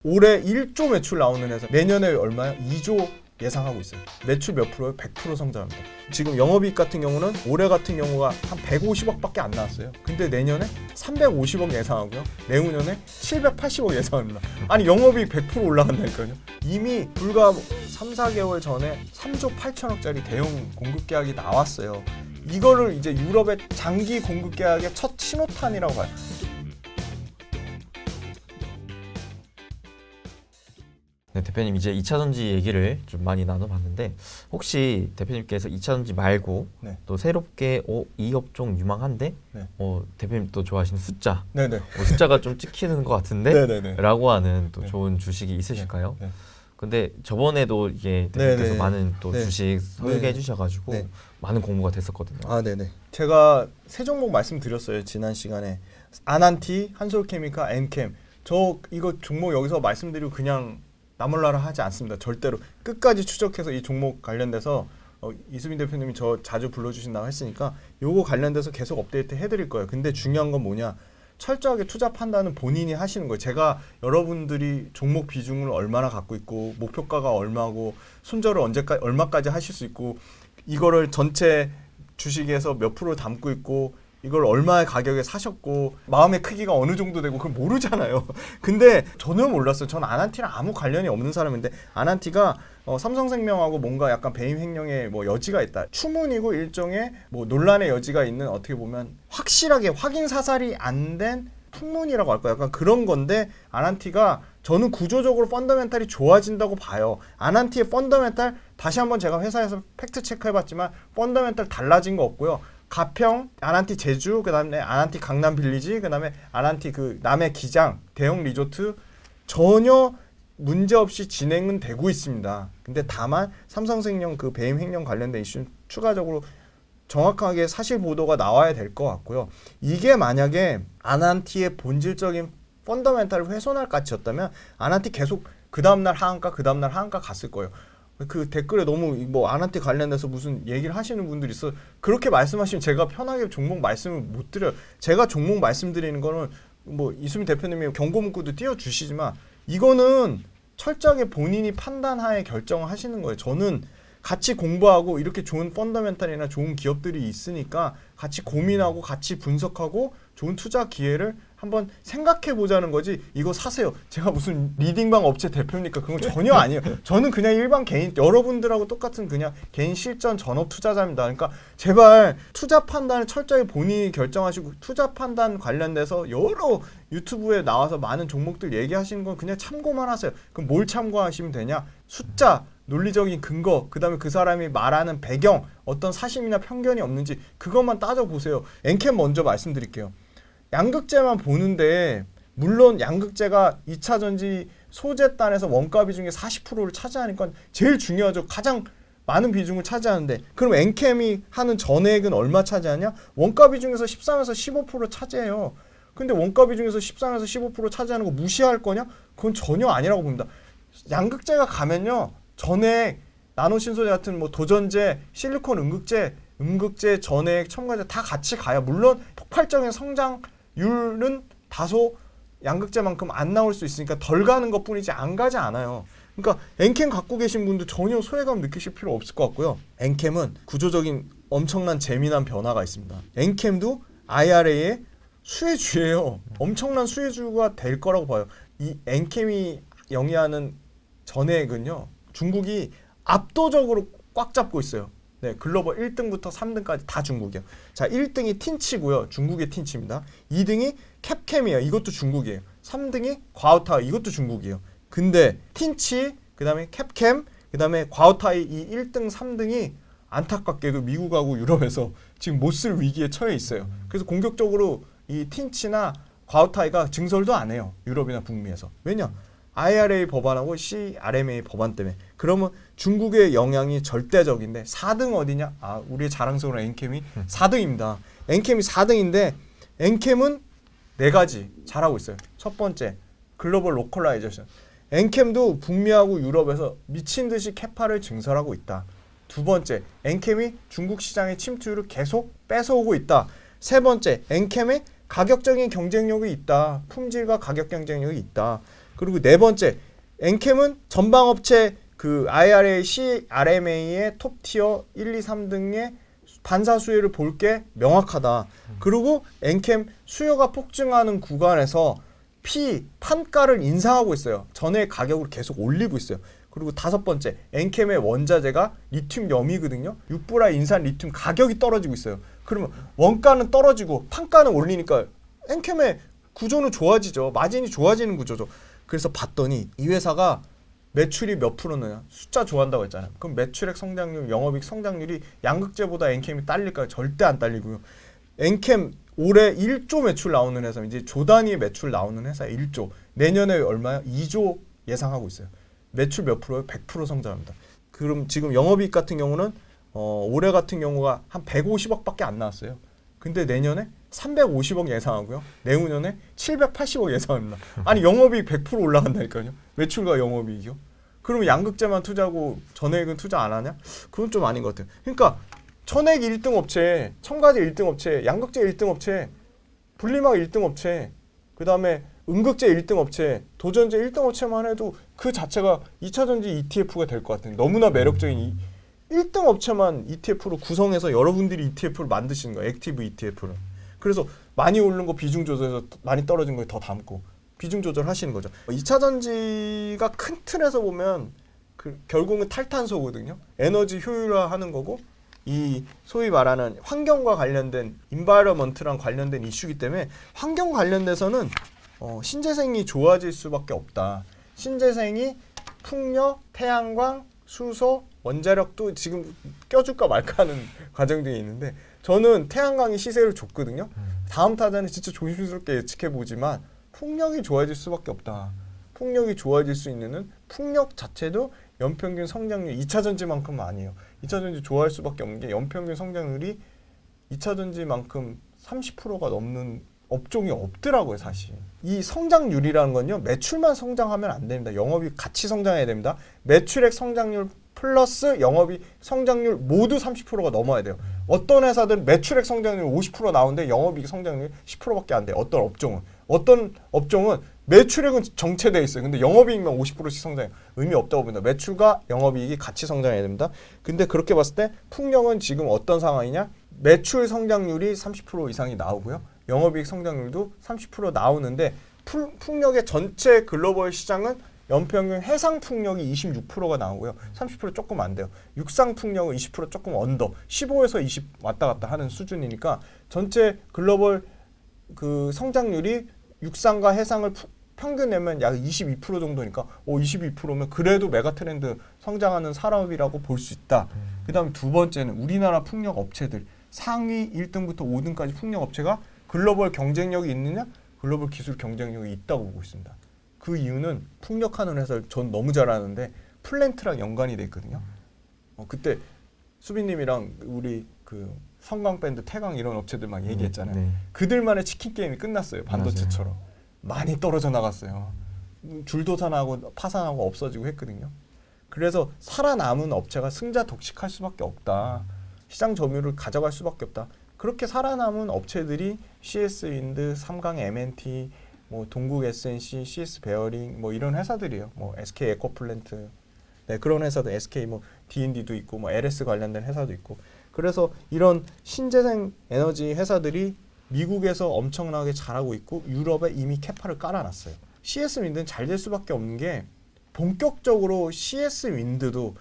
올해 1조 매출 나오는 회사 내년에 얼마요? 2조 예상하고 있어요. 매출 몇 프로요? 100% 성장합니다. 지금 영업이익 같은 경우는 올해 같은 경우가 한 150억밖에 안 나왔어요. 근데 내년에 350억 예상하고요. 내후년에 780억 예상합니다. 아니 영업이익 100% 올라간다니까요. 이미 불과 3, 4개월 전에 3조 8천억짜리 대형 공급 계약이 나왔어요. 이거를 이제 유럽의 장기 공급 계약의 첫 신호탄이라고 봐요. 네, 대표님 이제 2차전지 얘기를 좀 많이 나눠봤는데 혹시 대표님께서 2차전지 말고 네. 또 새롭게 이 업종 유망한데 네. 대표님 또 좋아하시는 숫자 네네. 숫자가 좀 찍히는 것 같은데 네네네. 라고 하는 또 네. 좋은 주식이 있으실까요? 네. 근데 저번에도 이게 대표님께서 네네. 많은 또 네. 주식 설계해 네. 주셔가지고 네. 많은 공부가 됐었거든요. 아, 네네. 제가 세 종목 말씀드렸어요 지난 시간에. 아난티, 한솔케미카, 엔캠. 저 이거 종목 여기서 말씀드리고 그냥 나몰라라 하지 않습니다. 절대로 끝까지 추적해서 이 종목 관련돼서 이수빈 대표님이 저 자주 불러주신다고 했으니까 요거 관련돼서 계속 업데이트 해드릴 거예요. 근데 중요한 건 뭐냐? 철저하게 투자 판단은 본인이 하시는 거예요. 제가 여러분들이 종목 비중을 얼마나 갖고 있고 목표가가 얼마고 손절을 언제까지 얼마까지 하실 수 있고 이거를 전체 주식에서 몇 프로 담고 있고 이걸 얼마의 가격에 사셨고 마음의 크기가 어느 정도 되고 그걸 모르잖아요. 근데 저는 몰랐어요. 전 아난티랑 아무 관련이 없는 사람인데 아난티가 삼성생명하고 뭔가 약간 배임 횡령의 뭐 여지가 있다. 추문이고 일종의 뭐 논란의 여지가 있는 어떻게 보면 확실하게 확인 사살이 안 된 풍문이라고 할까요? 약간 그런 건데 아난티가 저는 구조적으로 펀더멘탈이 좋아진다고 봐요. 아난티의 펀더멘탈 다시 한번 제가 회사에서 팩트 체크해봤지만 펀더멘탈 달라진 거 없고요. 가평, 아난티 제주, 그다음에 아난티 강남 빌리지, 그다음에 아난티 그 남해 기장 대형 리조트 전혀 문제 없이 진행은 되고 있습니다. 근데 다만 삼성생명 그 배임 횡령 관련된 이슈는 추가적으로 정확하게 사실 보도가 나와야 될 것 같고요. 이게 만약에 아난티의 본질적인 펀더멘탈을 훼손할 가치였다면 아난티 계속 그 다음날 하한가 갔을 거예요. 그 댓글에 너무 뭐 아난티 관련돼서 무슨 얘기를 하시는 분들이 있어. 그렇게 말씀하시면 제가 편하게 종목 말씀을 못 드려요. 제가 종목 말씀드리는 거는 뭐 이수민 대표님이 경고 문구도 띄워주시지만 이거는 철저하게 본인이 판단하에 결정을 하시는 거예요. 저는 같이 공부하고 이렇게 좋은 펀더멘탈이나 좋은 기업들이 있으니까 같이 고민하고 같이 분석하고 좋은 투자 기회를 한번 생각해 보자는 거지. 이거 사세요. 제가 무슨 리딩방 업체 대표입니까? 그건 전혀 아니에요. 저는 그냥 일반 개인, 여러분들하고 똑같은 그냥 개인 실전 전업 투자자입니다. 그러니까 제발 투자 판단을 철저히 본인이 결정하시고 투자 판단 관련돼서 여러 유튜브에 나와서 많은 종목들 얘기하시는 건 그냥 참고만 하세요. 그럼 뭘 참고하시면 되냐? 숫자, 논리적인 근거, 그 다음에 그 사람이 말하는 배경, 어떤 사심이나 편견이 없는지 그것만 따져보세요. 엔캠 먼저 말씀드릴게요. 양극재만 보는데 물론 양극재가 2차전지 소재단에서 원가 비중의 40%를 차지하는 건 제일 중요하죠. 가장 많은 비중을 차지하는데 그럼 엔캠이 하는 전액은 얼마 차지하냐? 원가 비중에서 13에서 15% 차지해요. 근데 원가 비중에서 13에서 15% 차지하는 거 무시할 거냐? 그건 전혀 아니라고 봅니다. 양극재가 가면요. 전액 나노신소재 같은 뭐 도전재, 실리콘 음극재, 전액, 첨가제 다 같이 가요. 물론 폭발적인 성장률은 다소 양극재만큼 안 나올 수 있으니까 덜 가는 것뿐이지 안 가지 않아요. 그러니까 엔캠 갖고 계신 분들 전혀 소외감 느끼실 필요 없을 것 같고요. 엔캠은 구조적인 엄청난 재미난 변화가 있습니다. 엔캠도 IRA의 수혜주예요. 엄청난 수혜주가 될 거라고 봐요. 이 엔캠이 영위하는 전액은요. 중국이 압도적으로 꽉 잡고 있어요. 네, 글로벌 1등부터 3등까지 다 중국이에요. 자, 1등이 틴치고요. 중국의 틴치입니다. 2등이 캡캠이에요. 이것도 중국이에요. 3등이 과오타이, 이것도 중국이에요. 근데 틴치, 그다음에 캡캠, 그다음에 과오타이 이 1등, 3등이 안타깝게도 미국하고 유럽에서 지금 못 쓸 위기에 처해 있어요. 그래서 공격적으로 이 틴치나 과오타이가 증설도 안 해요. 유럽이나 북미에서. 왜냐? IRA 법안하고 CRMA 법안 때문에. 그러면 중국의 영향이 절대적인데 4등 어디냐? 아, 우리의 자랑스러운 엔캠이 4등입니다. 엔캠이 4등인데 엔캠은 4가지 잘하고 있어요. 첫 번째, 글로벌 로컬라이제이션. 엔캠도 북미하고 유럽에서 미친 듯이 캐파를 증설하고 있다. 두 번째, 엔캠이 중국 시장의 침투율을 계속 뺏어오고 있다. 세 번째, 엔캠의 가격적인 경쟁력이 있다. 품질과 가격 경쟁력이 있다. 그리고 네 번째, 엔캠은 전방업체 그 IRA, CRMA의 톱티어 1, 2, 3등의 반사 수혜를 볼 게 명확하다. 그리고 엔캠 수요가 폭증하는 구간에서 판가를 인상하고 있어요. 전에 가격을 계속 올리고 있어요. 그리고 다섯 번째, 엔캠의 원자재가 리튬 염이거든요. 6불화 인산 리튬 가격이 떨어지고 있어요. 그러면 원가는 떨어지고 판가는 올리니까 엔캠의 구조는 좋아지죠. 마진이 좋아지는 구조죠. 그래서 봤더니 이 회사가 매출이 몇 프로느냐? 숫자 좋아한다고 했잖아요. 그럼 매출액 성장률, 영업이익 성장률이 양극재보다 엔캠이 딸릴까요? 절대 안 딸리고요. 엔캠 올해 1조 매출 나오는 회사, 이제 조 단위의 매출 나오는 회사 1조. 내년에 얼마야? 2조 예상하고 있어요. 매출 몇 프로요? 100% 성장합니다. 그럼 지금 영업이익 같은 경우는 올해 같은 경우가 한 150억밖에 안 나왔어요. 근데 내년에 350억 예상하고요. 내후년에 780억 예상합니다. 아니 영업이익 100% 올라간다니까요. 매출과 영업이익이요. 그러면 양극재만 투자하고 전액은 투자 안 하냐? 그건 좀 아닌 것 같아요. 그러니까 천액 1등 업체, 첨가제 1등 업체, 양극재 1등 업체, 분리막 1등 업체, 그 다음에 음극재 1등 업체, 도전재 1등 업체만 해도 그 자체가 2차전지 ETF가 될 것 같아요. 너무나 매력적인 1등 업체만 ETF로 구성해서 여러분들이 ETF를 만드시는 거예요. 액티브 ETF를. 그래서 많이 오른 거 비중 조절해서 많이 떨어진 거에 더 담고 비중 조절하시는 거죠. 2차전지가 큰 틀에서 보면 결국은 탈탄소거든요. 에너지 효율화하는 거고 이 소위 말하는 환경과 관련된 인바이러먼트랑 관련된 이슈이기 때문에 환경 관련돼서는 신재생이 좋아질 수밖에 없다. 신재생이 풍력, 태양광, 수소, 원자력도 지금 껴줄까 말까 하는 과정 중에 있는데 저는 태양광이 시세를 줬거든요. 다음 타자는 진짜 조심스럽게 예측해보지만 풍력이 좋아질 수밖에 없다. 풍력이 좋아질 수 있는 풍력 자체도 연평균 성장률 2차전지만큼은 아니에요. 2차전지 좋아할 수밖에 없는 게 연평균 성장률이 2차전지만큼 30%가 넘는 업종이 없더라고요, 사실. 이 성장률이라는 건요, 매출만 성장하면 안 됩니다. 영업이 같이 성장해야 됩니다. 매출액 성장률 플러스 영업이 성장률 모두 30%가 넘어야 돼요. 어떤 회사들은 매출액 성장률 50% 나오는데 영업이익 성장률 10%밖에 안 돼요. 어떤 업종은 매출액은 정체되어 있어요. 근데 영업이익만 50%씩 성장해요. 의미 없다고 봅니다. 매출과 영업이익이 같이 성장해야 됩니다. 근데 그렇게 봤을 때 풍력은 지금 어떤 상황이냐? 매출 성장률이 30% 이상이 나오고요. 영업이익 성장률도 30% 나오는데 풍력의 전체 글로벌 시장은 연평균 해상 풍력이 26%가 나오고요. 30% 조금 안 돼요. 육상 풍력은 20% 조금 언더, 15에서 20 왔다 갔다 하는 수준이니까 전체 글로벌 그 성장률이 육상과 해상을 평균 내면 약 22% 정도니까 22%면 그래도 메가트렌드 성장하는 산업이라고 볼 수 있다. 그다음에 두 번째는 우리나라 풍력 업체들 상위 1등부터 5등까지 풍력 업체가 글로벌 경쟁력이 있느냐? 글로벌 기술 경쟁력이 있다고 보고 있습니다. 그 이유는 풍력하는 회사를 전 너무 잘 아는데 플랜트랑 연관이 돼 있거든요. 그때 수빈님이랑 우리 그 성강 밴드, 태강 이런 업체들 막 얘기했잖아요. 네. 그들만의 치킨 게임이 끝났어요. 반도체처럼. 많이 떨어져 나갔어요. 줄도산하고 파산하고 없어지고 했거든요. 그래서 살아남은 업체가 승자 독식할 수밖에 없다. 시장 점유율을 가져갈 수밖에 없다. 그렇게 살아남은 업체들이 CS 윈드, 삼강 MNT, 뭐 동국 SNC, CS 베어링 뭐 이런 회사들이에요. 뭐 SK 에코플랜트, 네, 그런 회사들 SK 뭐 D&D도 있고 뭐 LS 관련된 회사도 있고. 그래서 이런 신재생 에너지 회사들이 미국에서 엄청나게 잘하고 있고 유럽에 이미 캐파를 깔아놨어요. CS 윈드는 잘 될 수밖에 없는 게 본격적으로 CS 윈드도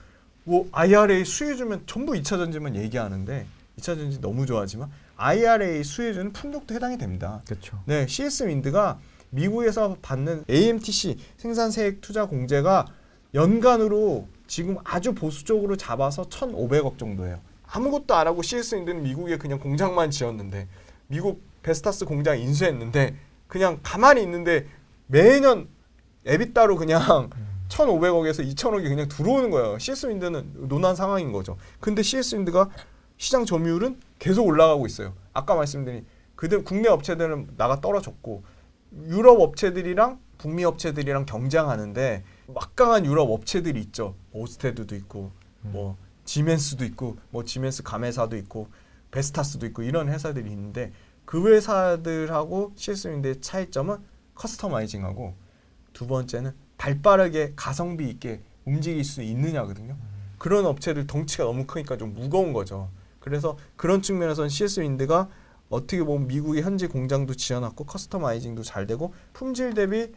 뭐 IRA 수혜주면 전부 2차전지만 얘기하는데 2차전지 너무 좋아하지만 IRA 수혜주는 풍력도 해당이 됩니다. 그렇죠. 네, CS 윈드가 미국에서 받는 AMTC 생산세액 투자 공제가 연간으로 지금 아주 보수적으로 잡아서 1,500억 정도예요. 아무것도 안 하고 CS 윈드는 미국에 그냥 공장만 지었는데 미국 베스타스 공장 인수했는데 그냥 가만히 있는데 매년 에비타로 그냥 1,500억에서 2,000억이 그냥 들어오는 거예요. CS 윈드는 논한 상황인 거죠. 근데 CS 윈드가 시장 점유율은 계속 올라가고 있어요. 아까 말씀드린 그들 국내 업체들은 나가 떨어졌고 유럽 업체들이랑 북미 업체들이랑 경쟁하는데 막강한 유럽 업체들이 있죠. 오스테드도 있고 뭐 지멘스도 있고 뭐 지멘스 가메사도 있고 베스타스도 있고 이런 회사들이 있는데 그 회사들하고 CS 윈드의 차이점은 커스터마이징하고 두 번째는 발빠르게 가성비 있게 움직일 수 있느냐거든요. 그런 업체들 덩치가 너무 크니까 좀 무거운 거죠. 그래서 그런 측면에서는 CS 윈드가 어떻게 보면 미국의 현지 공장도 지어놨고 커스터마이징도 잘 되고 품질 대비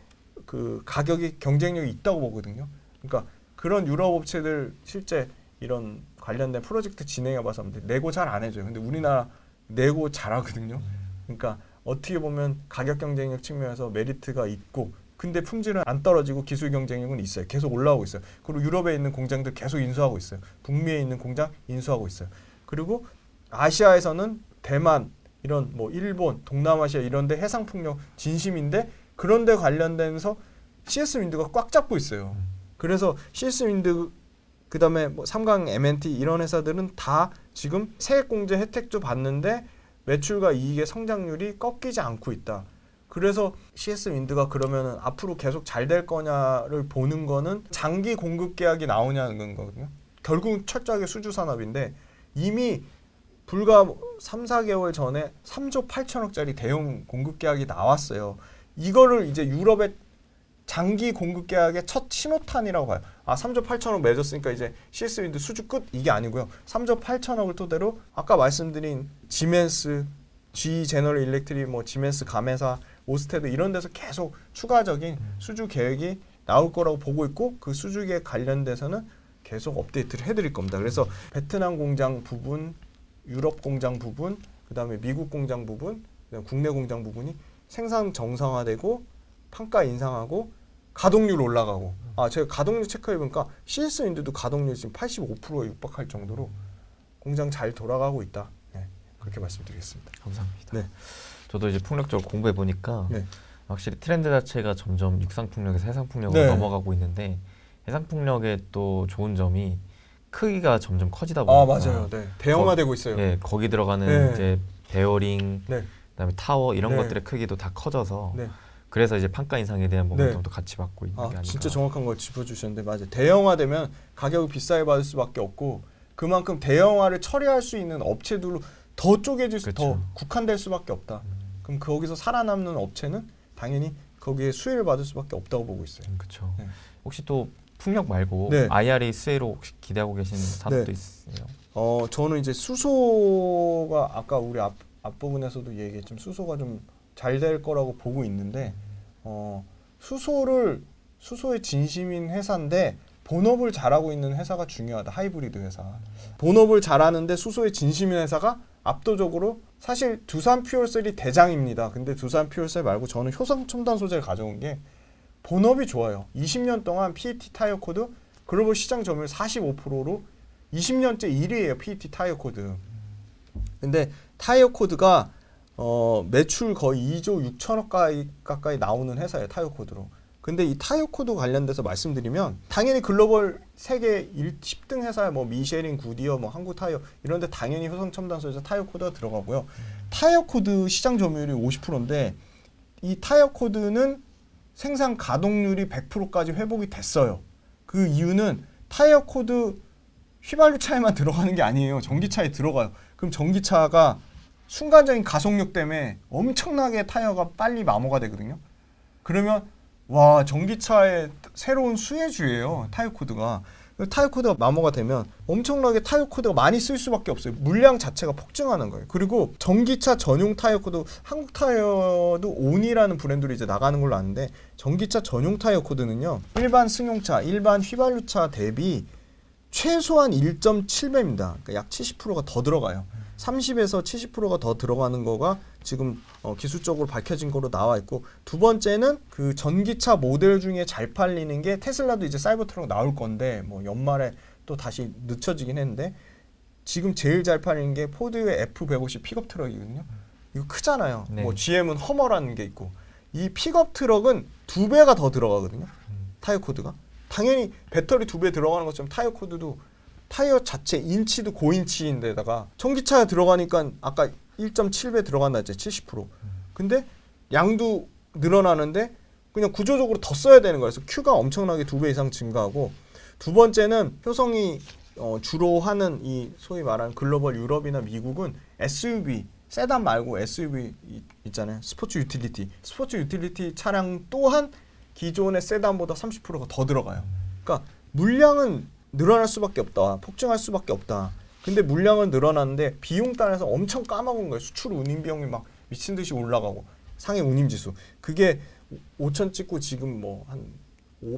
그 가격이 경쟁력이 있다고 보거든요. 그러니까 그런 유럽 업체들 실제 이런 관련된 프로젝트 진행해봐서 내고 잘 안 해줘요. 근데 우리나라 내고 잘하거든요. 그러니까 어떻게 보면 가격 경쟁력 측면에서 메리트가 있고 근데 품질은 안 떨어지고 기술 경쟁력은 있어요. 계속 올라오고 있어요. 그리고 유럽에 있는 공장들 계속 인수하고 있어요. 북미에 있는 공장 인수하고 있어요. 그리고 아시아에서는 대만 이런 뭐 일본, 동남아시아 이런 데 해상 풍력 진심인데 그런 데 관련돼서 CS 윈드가 꽉 잡고 있어요. 그래서 CS 윈드 그다음에 뭐 삼강 M&T 이런 회사들은 다 지금 세액공제 혜택도 받는데 매출과 이익의 성장률이 꺾이지 않고 있다. 그래서 CS 윈드가 그러면은 앞으로 계속 잘 될 거냐를 보는 거는 장기 공급 계약이 나오냐는 거거든요. 결국 철저하게 수주 산업인데 이미 불과 3, 4개월 전에 3조 8천억짜리 대형 공급 계약이 나왔어요. 이거를 이제 유럽의 장기 공급 계약의 첫 신호탄이라고 봐요. 3조 8천억 맺었으니까 이제 CS 윈드 수주 끝 이게 아니고요. 3조 8천억을 토대로 아까 말씀드린 지멘스, G 제너럴 일렉트릭, 뭐 지멘스 가메사, 오스테드 이런 데서 계속 추가적인 수주 계획이 나올 거라고 보고 있고 그 수주 계획 관련돼서는 계속 업데이트를 해드릴 겁니다. 그래서 베트남 공장 부분, 유럽 공장 부분, 그다음에 미국 공장 부분, 그다음에 국내 공장 부분이 생산 정상화되고 판가 인상하고 가동률 올라가고 제가 가동률 체크해보니까 CS 윈드도 가동률 지금 85%에 육박할 정도로 공장 잘 돌아가고 있다. 네, 그렇게 말씀드리겠습니다. 감사합니다. 네. 저도 이제 풍력적으로 공부해 보니까 네. 확실히 트렌드 자체가 점점 육상 풍력에서 해상 풍력으로 네. 넘어가고 있는데 해상 풍력의 또 좋은 점이 크기가 점점 커지다 보니까 맞아요. 네. 대형화되고 있어요. 예, 거기 들어가는 네. 이제 베어링, 네. 그다음에 타워 이런 네. 것들의 크기도 다 커져서 네. 그래서 이제 판가 인상에 대한 네. 모멘텀도 같이 받고 있는 게 아닐까. 진짜 정확한 걸 짚어주셨는데 맞아요. 대형화되면 가격이 비싸게 받을 수밖에 없고 그만큼 대형화를 처리할 수 있는 업체들로 더 쪼개질 수, 그렇죠. 더 국한될 수밖에 없다. 그럼 거기서 살아남는 업체는 당연히 거기에 수혜를 받을 수밖에 없다고 보고 있어요. 그렇죠. 네. 혹시 또 풍력 말고 네. IRA 수혜로 혹시 기대하고 계신 산업도 있으세요? 저는 이제 수소가 아까 우리 앞부분에서도 얘기했지만 수소가 좀 잘 될 거라고 보고 있는데 수소의 진심인 회사인데 본업을 잘하고 있는 회사가 중요하다. 하이브리드 회사. 본업을 잘하는데 수소의 진심인 회사가 압도적으로 사실 두산 퓨얼셀이 대장입니다. 근데 두산 퓨얼셀 말고 저는 효성 첨단 소재를 가져온 게 본업이 좋아요. 20년 동안 PET 타이어 코드 글로벌 시장 점유율 45%로 20년째 1위예요. PET 타이어 코드. 근데 타이어 코드가 매출 거의 2조 6천억 가까이 나오는 회사예요. 타이어 코드로. 근데 이 타이어 코드 관련돼서 말씀드리면 당연히 글로벌 세계 10등 회사야 뭐 미쉐린, 구디어, 뭐 한국 타이어 이런 데 당연히 효성 첨단 소재에서 타이어 코드가 들어가고요. 타이어 코드 시장 점유율이 50%인데 이 타이어 코드는 생산 가동률이 100%까지 회복이 됐어요. 그 이유는 타이어 코드 휘발유 차에만 들어가는 게 아니에요. 전기차에 들어가요. 그럼 전기차가 순간적인 가속력 때문에 엄청나게 타이어가 빨리 마모가 되거든요. 그러면 와 전기차의 새로운 수혜주예요. 타이어 코드가. 타이어 코드가 마모가 되면 엄청나게 타이어 코드가 많이 쓸 수밖에 없어요. 물량 자체가 폭증하는 거예요. 그리고 전기차 전용 타이어 코드 한국 타이어도 온이라는 브랜드로 이제 나가는 걸로 아는데 전기차 전용 타이어 코드는요. 일반 승용차, 일반 휘발유차 대비 최소한 1.7배입니다. 그러니까 약 70%가 더 들어가요. 30에서 70%가 더 들어가는 거가 지금 기술적으로 밝혀진 거로 나와 있고 두 번째는 그 전기차 모델 중에 잘 팔리는 게 테슬라도 이제 사이버트럭 나올 건데 뭐 연말에 또 다시 늦춰지긴 했는데 지금 제일 잘 팔리는 게 포드의 F150 픽업 트럭이거든요. 이거 크잖아요. 네. 뭐 GM은 허머라는 게 있고 이 픽업 트럭은 2배가 더 들어가거든요. 타이어 코드가. 당연히 배터리 2배 들어가는 것처럼 타이어 코드도 타이어 자체 인치도 고인치인데다가 전기차에 들어가니까 아까 1.7배 들어간다 했죠. 70%. 근데 양도 늘어나는데 그냥 구조적으로 더 써야 되는 거예요. 그래서 Q가 엄청나게 2배 이상 증가하고 두 번째는 효성이 주로 하는 이 소위 말하는 글로벌 유럽이나 미국은 SUV 세단 말고 SUV 있잖아요. 스포츠 유틸리티 차량 또한 기존의 세단보다 30%가 더 들어가요. 그러니까 물량은 늘어날 수밖에 없다. 폭증할 수밖에 없다. 근데 물량은 늘어났는데 비용 단에서 엄청 까먹은 거예요. 수출 운임 비용이 막 미친 듯이 올라가고 상해 운임 지수. 그게 5천 찍고 지금 뭐 한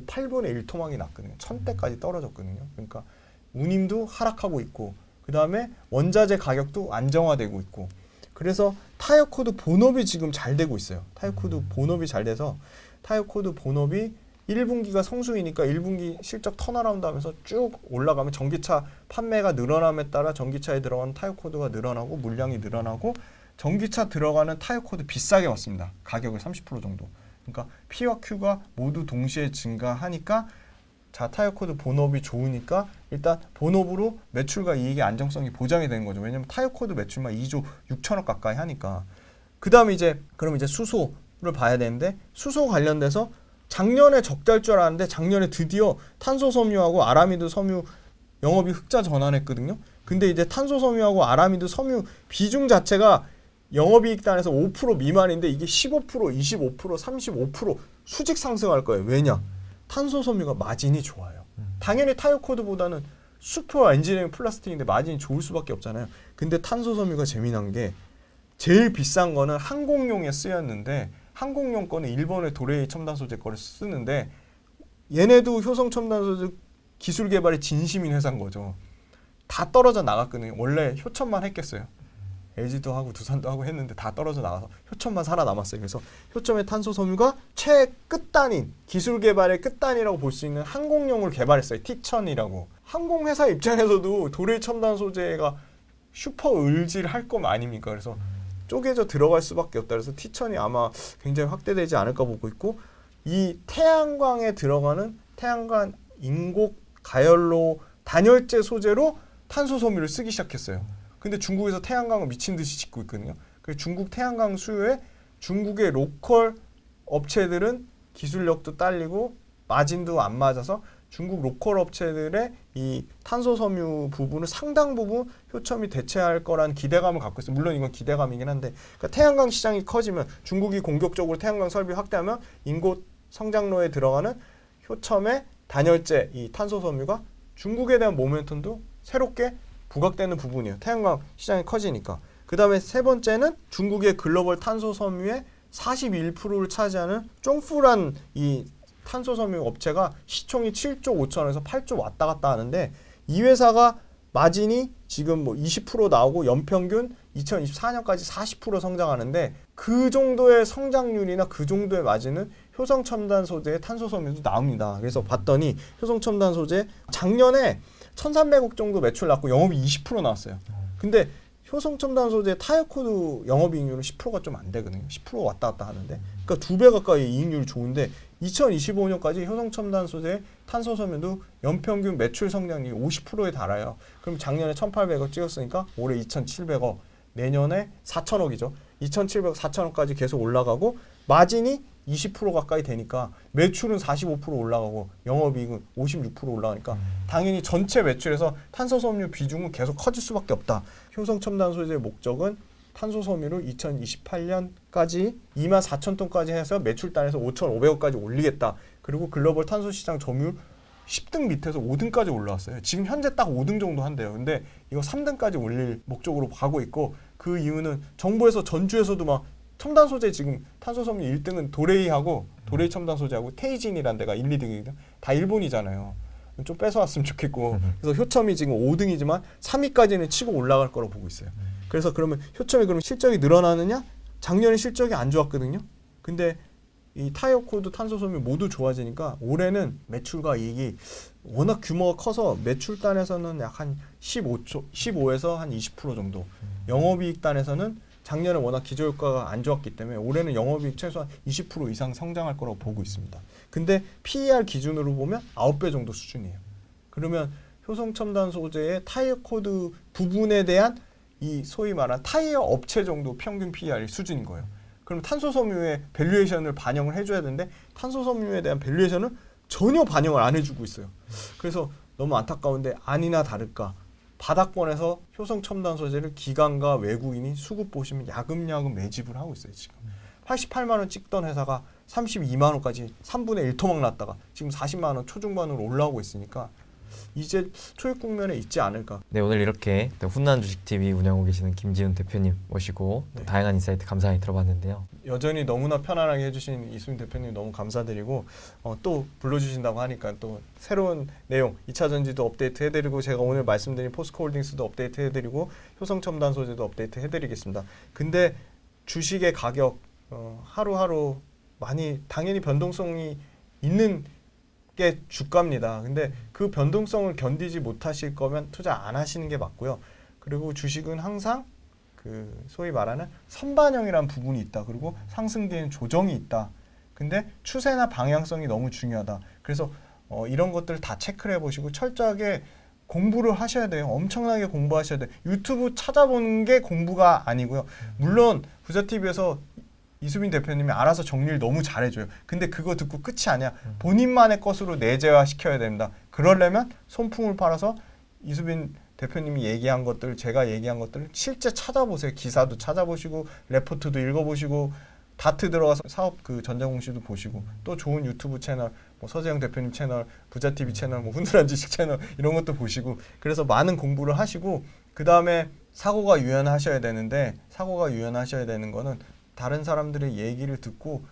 8분의 1 토막이 났거든요. 1000대까지 떨어졌거든요. 그러니까 운임도 하락하고 있고 그다음에 원자재 가격도 안정화되고 있고 그래서 타이어 코드 본업이 지금 잘 되고 있어요. 타이어 코드 본업이 잘 돼서 타이어 코드 본업이 1분기가 성수이니까 1분기 실적 턴어라운드 하면서 쭉 올라가면 전기차 판매가 늘어남에 따라 전기차에 들어가는 타이어 코드가 늘어나고 물량이 늘어나고 전기차 들어가는 타이어 코드 비싸게 왔습니다. 가격을 30% 정도. 그러니까 P와 Q가 모두 동시에 증가하니까 자 타이어 코드 본업이 좋으니까 일단 본업으로 매출과 이익의 안정성이 보장이 되는 거죠. 왜냐면 타이어 코드 매출만 2조 6천억 가까이 하니까. 그다음에 그럼 이제 수소를 봐야 되는데 수소 관련돼서 작년에 적자일 줄 알았는데 작년에 드디어 탄소 섬유하고 아라미드 섬유 영업이 흑자 전환했거든요. 근데 이제 탄소 섬유하고 아라미드 섬유 비중 자체가 영업이익 단에서 5% 미만인데 이게 15%, 25%, 35% 수직 상승할 거예요. 왜냐? 탄소 섬유가 마진이 좋아요. 당연히 타이어 코드보다는 슈퍼 엔지니어링 플라스틱인데 마진이 좋을 수밖에 없잖아요. 근데 탄소 섬유가 재미난 게 제일 비싼 거는 항공용에 쓰였는데 항공용 거는 일본의 도레이 첨단 소재 거를 쓰는데 얘네도 효성 첨단 소재 기술 개발에 진심인 회사인 거죠. 다 떨어져 나갔거든요. 원래 효천만 했겠어요. LG도 하고 두산도 하고 했는데 다 떨어져 나가서 효천만 살아남았어요. 그래서 효천의 탄소 섬유가 최끝단인 기술 개발의 끝단이라고 볼 수 있는 항공용을 개발했어요. T1000이라고. 항공회사 입장에서도 도레이 첨단 소재가 슈퍼 을질할 거 아닙니까? 그래서 쪼개져 들어갈 수밖에 없다. 그래서 T1000이 아마 굉장히 확대되지 않을까 보고 있고 이 태양광에 들어가는 태양광 인곡 가열로 단열재 소재로 탄소 섬유를 쓰기 시작했어요. 근데 중국에서 태양광을 미친 듯이 짓고 있거든요. 그래서 중국 태양광 수요에 중국의 로컬 업체들은 기술력도 딸리고 마진도 안 맞아서 중국 로컬 업체들의 이 탄소 섬유 부분을 상당 부분 효첨이 대체할 거라는 기대감을 갖고 있어요. 물론 이건 기대감이긴 한데 그러니까 태양광 시장이 커지면 중국이 공격적으로 태양광 설비 확대하면 인곳 성장로에 들어가는 효첨의 단열재 이 탄소 섬유가 중국에 대한 모멘텀도 새롭게 부각되는 부분이에요. 태양광 시장이 커지니까. 그 다음에 세 번째는 중국의 글로벌 탄소 섬유의 41%를 차지하는 쫑푸란 이 탄소 섬유 업체가 시총이 7조 5천에서 8조 왔다 갔다 하는데 이 회사가 마진이 지금 뭐 20% 나오고 연평균 2024년까지 40% 성장하는데 그 정도의 성장률이나 그 정도의 마진은 효성첨단 소재의 탄소 섬유도 나옵니다. 그래서 봤더니 효성첨단 소재 작년에 1,300억 정도 매출 났고 영업이 20% 나왔어요. 근데 효성첨단 소재 타이어 코드 영업이익률은 10%가 좀 안 되거든요. 10% 왔다 갔다 하는데 그러니까 2배 가까이 이익률이 좋은데 2025년까지 효성첨단 소재 탄소 섬유도 연평균 매출 성장률이 50%에 달아요. 그럼 작년에 1,800억 찍었으니까 올해 2,700억, 내년에 4,000억이죠. 2,700억, 4,000억까지 계속 올라가고 마진이 20% 가까이 되니까 매출은 45% 올라가고 영업이익은 56% 올라가니까 당연히 전체 매출에서 탄소 섬유 비중은 계속 커질 수밖에 없다. 효성 첨단 소재의 목적은 탄소 섬유를 2028년까지 24,000톤까지 해서 매출단에서 5,500억까지 올리겠다. 그리고 글로벌 탄소 시장 점유율 10등 밑에서 5등까지 올라왔어요. 지금 현재 딱 5등 정도 한대요. 근데 이거 3등까지 올릴 목적으로 가고 있고 그 이유는 정부에서 전주에서도 막 첨단 소재 지금 탄소 섬유 1등은 도레이하고 도레이 첨단 소재하고 테이진이라는 데가 1, 2등이거든요. 다 일본이잖아요. 좀 뺏어왔으면 좋겠고 그래서 효첨이 지금 5등이지만 3위까지는 치고 올라갈 거라고 보고 있어요. 그래서 그러면 효첨이 그럼 실적이 늘어나느냐? 작년에 실적이 안 좋았거든요. 근데 이 타이어 코드 탄소 섬유 모두 좋아지니까 올해는 매출과 이익이 워낙 규모가 커서 매출단에서는 약 한 15에서 한 20% 정도 영업이익 단에서는 작년에 워낙 기저효과가 안 좋았기 때문에 올해는 영업이익 최소한 20% 이상 성장할 거라고 보고 있습니다. 근데 PER 기준으로 보면 9배 정도 수준이에요. 그러면 효성첨단 소재의 타이어 코드 부분에 대한 이 소위 말한 타이어 업체 정도 평균 PER 수준인 거예요. 그럼 탄소 섬유의 밸류에이션을 반영을 해줘야 되는데 탄소 섬유에 대한 밸류에이션을 전혀 반영을 안 해주고 있어요. 그래서 너무 안타까운데 아니나 다를까 바닥권에서 효성 첨단 소재를 기관과 외국인이 수급 보시면 야금야금 매집을 하고 있어요. 지금 88만 원 찍던 회사가 32만 원까지 3분의 1 토막 났다가 지금 40만 원 초중반으로 올라오고 있으니까 이제 초입 국면에 있지 않을까. 네, 오늘 이렇게 또 훈남 주식TV 운영하고 계시는 김지훈 대표님 모시고 또 네. 다양한 인사이트 감사히 들어봤는데요. 여전히 너무나 편안하게 해주신 이수민 대표님 너무 감사드리고 또 불러주신다고 하니까 또 새로운 내용 2차 전지도 업데이트 해드리고 제가 오늘 말씀드린 포스코홀딩스도 업데이트 해드리고 효성첨단 소재도 업데이트 해드리겠습니다. 근데 주식의 가격 하루하루 많이 당연히 변동성이 있는 게 주가입니다. 근데 그 변동성을 견디지 못하실 거면 투자 안 하시는 게 맞고요. 그리고 주식은 항상 그 소위 말하는 선반영이라는 부분이 있다. 그리고 상승 뒤에는 조정이 있다. 근데 추세나 방향성이 너무 중요하다. 그래서 이런 것들 다 체크를 해보시고 철저하게 공부를 하셔야 돼요. 엄청나게 공부하셔야 돼요. 유튜브 찾아보는 게 공부가 아니고요. 물론 부자TV에서 이수빈 대표님이 알아서 정리를 너무 잘해줘요. 근데 그거 듣고 끝이 아니야. 본인만의 것으로 내재화시켜야 됩니다. 그러려면 손품을 팔아서 이수빈 대표님이 얘기한 것들, 제가 얘기한 것들을 실제 찾아보세요. 기사도 찾아보시고 레포트도 읽어보시고 다트 들어가서 사업 그 전자공시도 보시고 또 좋은 유튜브 채널, 뭐 서재영 대표님 채널, 부자TV 채널, 뭐 훈훈한 지식 채널 이런 것도 보시고 그래서 많은 공부를 하시고 그 다음에 사고가 유연하셔야 되는데 사고가 유연하셔야 되는 거는 다른 사람들의 얘기를 듣고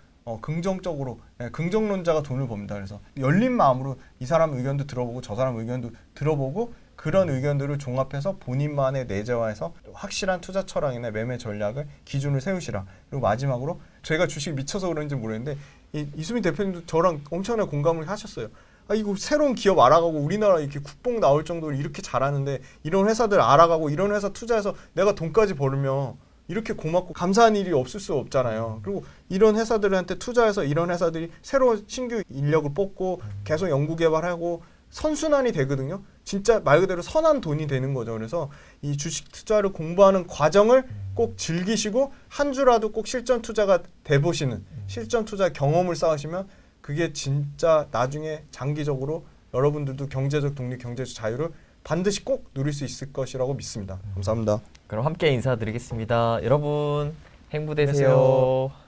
긍정적으로 긍정론자가 돈을 법니다. 그래서 열린 마음으로 이 사람 의견도 들어보고 저 사람 의견도 들어보고 그런 의견들을 종합해서 본인만의 내재화해서 확실한 투자 철학이나 매매 전략을 기준을 세우시라. 그리고 마지막으로 제가 주식 미쳐서 그런지 모르겠는데 이수민 대표님도 저랑 엄청나게 공감을 하셨어요. 이거 새로운 기업 알아가고 우리나라 이렇게 국뽕 나올 정도로 이렇게 잘하는데 이런 회사들 알아가고 이런 회사 투자해서 내가 돈까지 벌으면 이렇게 고맙고 감사한 일이 없을 수 없잖아요. 그리고 이런 회사들한테 투자해서 이런 회사들이 새로운 신규 인력을 뽑고 계속 연구 개발하고 선순환이 되거든요. 진짜 말 그대로 선한 돈이 되는 거죠. 그래서 이 주식 투자를 공부하는 과정을 꼭 즐기시고 한 주라도 꼭 실전 투자가 돼 보시는 실전 투자 경험을 쌓으시면 그게 진짜 나중에 장기적으로 여러분들도 경제적 독립, 경제적 자유를 반드시 꼭 누릴 수 있을 것이라고 믿습니다. 감사합니다. 그럼 함께 인사드리겠습니다. 여러분 행부 되세요. 안녕하세요.